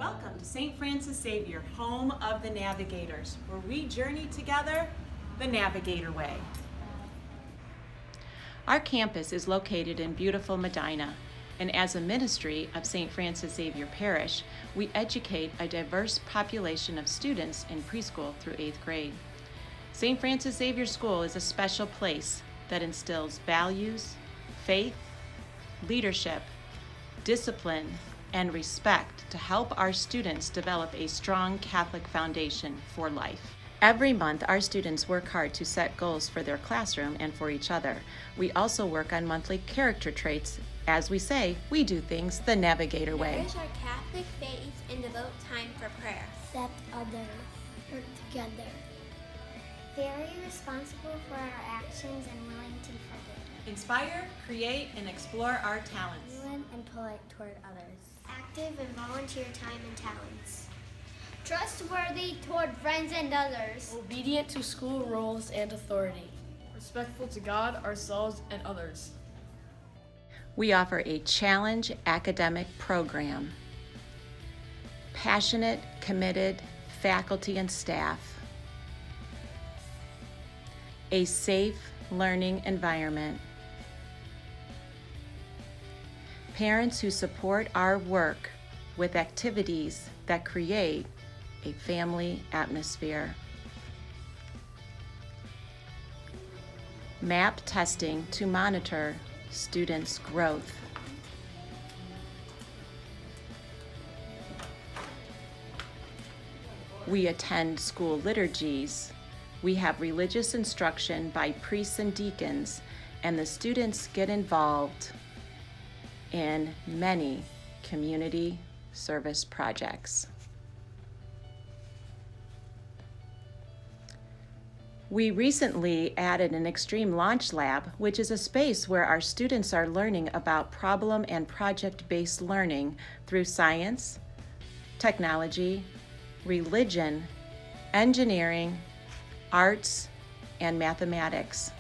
Welcome to St. Francis Xavier, home of the Navigators, where we journey together the Navigator way. Our campus is located in beautiful Medina, and as a ministry of St. Francis Xavier Parish, we educate a diverse population of students in preschool through 8th grade. St. Francis Xavier School is a special place that instills values, faith, leadership, discipline, and respect to help our students develop a strong Catholic foundation for life. Every month, our students work hard to set goals for their classroom and for each other. We also work on monthly character traits. As we say, we do things the Navigator way. Nourish our Catholic faith and devote time for prayer. Accept others. Work together. Very responsible for our actions and willing to forgive. Inspire, create, and explore our talents. Genuine and polite toward others. Active and volunteer time and talents. Trustworthy toward friends and others. Obedient to school rules and authority. Respectful to God, ourselves, and others. We offer a challenge academic program. Passionate, committed faculty and staff. A safe learning environment. Parents who support our work with activities that create a family atmosphere. MAP testing to monitor students' growth. We attend school liturgies. We have religious instruction by priests and deacons, and the students get involved in many community service projects. We recently added an Extreme Launch Lab, which is a space where our students are learning about problem and project-based learning through science, technology, religion, engineering, arts, and mathematics.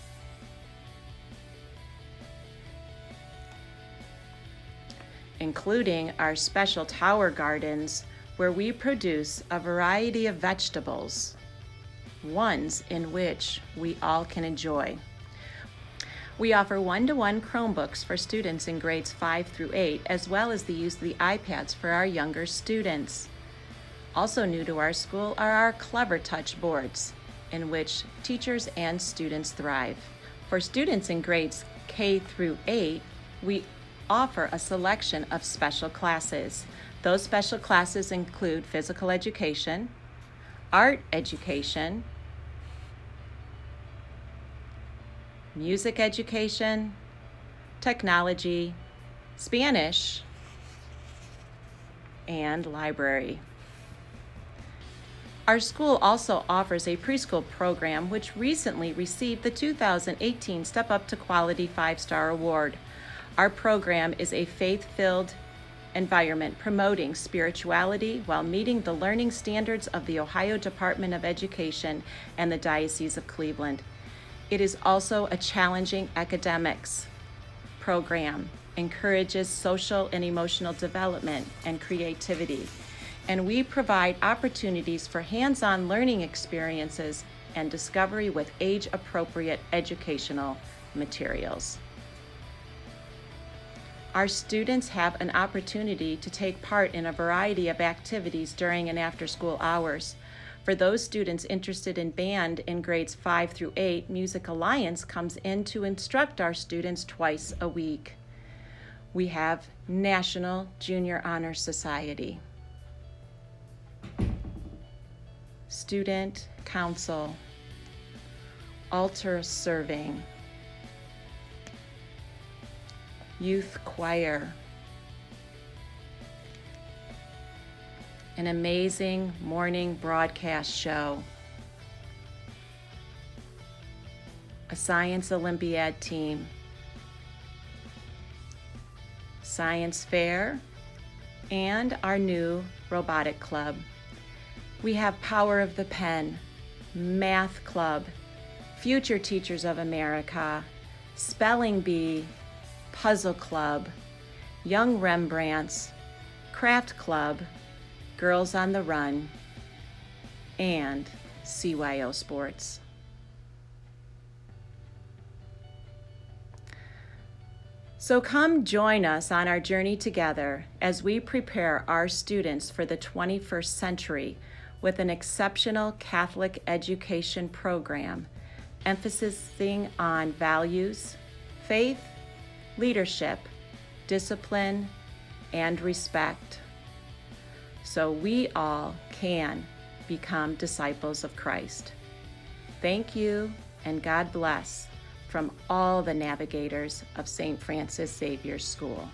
Including our special tower gardens, where we produce a variety of vegetables, ones in which we all can enjoy. We offer one-to-one Chromebooks for students in grades 5 through 8, as well as the use of the iPads for our younger students. Also new to our school are our Clever Touch boards, in which teachers and students thrive. For students in grades K through 8, we offer a selection of special classes. Those special classes include physical education, art education, music education, technology, Spanish, and library. Our school also offers a preschool program which recently received the 2018 Step Up to Quality 5-Star Award. Our program is a faith-filled environment promoting spirituality while meeting the learning standards of the Ohio Department of Education and the Diocese of Cleveland. It is also a challenging academics program, encourages social and emotional development and creativity, and we provide opportunities for hands-on learning experiences and discovery with age-appropriate educational materials. Our students have an opportunity to take part in a variety of activities during and after school hours. For those students interested in band in grades 5 through 8, Music Alliance comes in to instruct our students twice a week. We have National Junior Honor Society, Student Council, altar serving, youth choir, an amazing morning broadcast show, a science Olympiad team, science fair, and our new robotic club. We have Power of the Pen, Math Club, Future Teachers of America, Spelling Bee, Puzzle Club, Young Rembrandts, Craft Club, Girls on the Run, and CYO Sports. So come join us on our journey together as we prepare our students for the 21st century with an exceptional Catholic education program emphasizing on values, faith, leadership, discipline, and respect, so we all can become disciples of Christ. Thank you, and God bless from all the navigators of St. Francis Xavier School.